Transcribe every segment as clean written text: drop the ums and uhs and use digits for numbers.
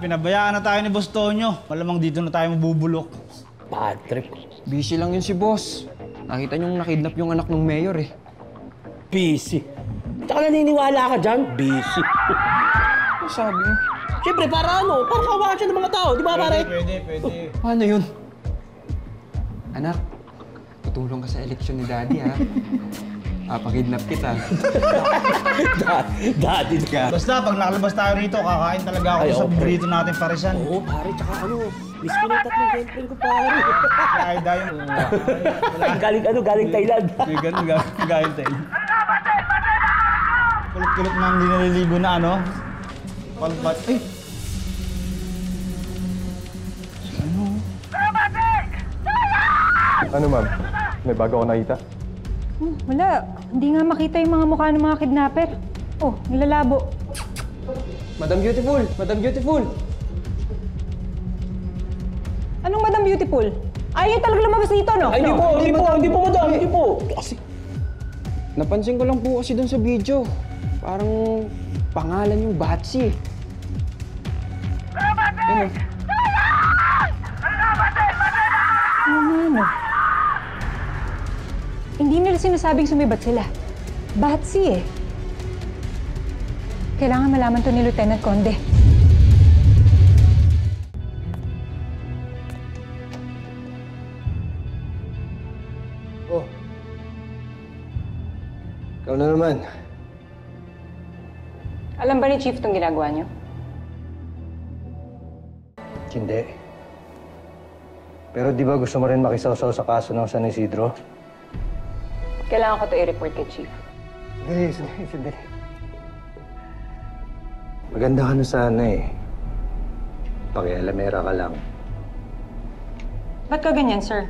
pinabayaan na tayo ni Boss Tonyo. Malamang dito na tayo mabubulok. Bad trip. Busy lang yun si boss. Nakita niyong nakidnap yung anak ng mayor eh. Busy. Tsaka naniniwala ka dyan? Busy. Ano sabi mo? Siyempre, para ano? Para kawakan siya ng mga tao, di ba pare? Pwede. Paano yun? Anak, tutulong ka sa eleksyon ni Daddy ha. Pakidnap kita. Daddy ka. Basta, pag nakalabas tayo rito, kakain talaga ako sa burrito natin parisan. Oo, pare, tsaka ano, miss ko na yung tatlong girlfriend ko, pare. Kaya dahil, Galing Thailand. may ganun galing tayo. Kulot-kulot na hindi naliligo na ano. Palbat. Ay! Ano ma'am? May bago ako nakita? Wala. Hindi nga makita yung mga mukha ng mga kidnapper. Oh, nilalabo. Madam Beautiful! Madam Beautiful! Anong Madam Beautiful? Ayaw talaga lumabas dito, no? Ay, hindi po, madam, hindi po. Kasi, Napansin ko lang po kasi doon sa video. Parang pangalan yung Batsy eh. Ano? Ano? Hindi nila sinasabing sumibat sila. Batsy eh. Kailangan malaman to ni Lieutenant Conde. Oh. Ikaw na naman. Alam ba ni Chief itong ginagawa niyo? Hindi. Pero di ba gusto mo rin makisawsaw sa kaso ng San Isidro? Kailangan ko to i-report kay Chief. Sandali. Maganda ka na sana eh. Pakialamera ka lang. Ba't ka ganyan, sir?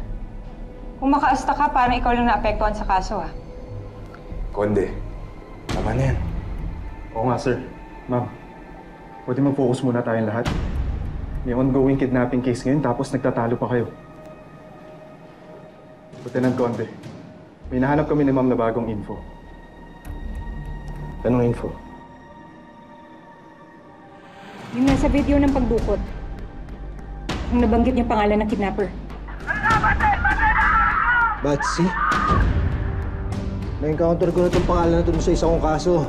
Kung makaasta ka, parang ikaw lang naapektuhan sa kaso, ah. Konde, tama na yan. Oo nga, sir. Ma'am, pwede mag-focus muna tayong lahat. May ongoing kidnapping case ngayon tapos nagtatalo pa kayo. Lieutenant Conde, may nahanap kami ni ma'am na bagong info. Anong info? Yung nasa video ng pagdukot. Ang nabanggit niya pangalan ng kidnapper. Batsy? Na-encounter ko na itong pangalan na ito sa isang kong kaso.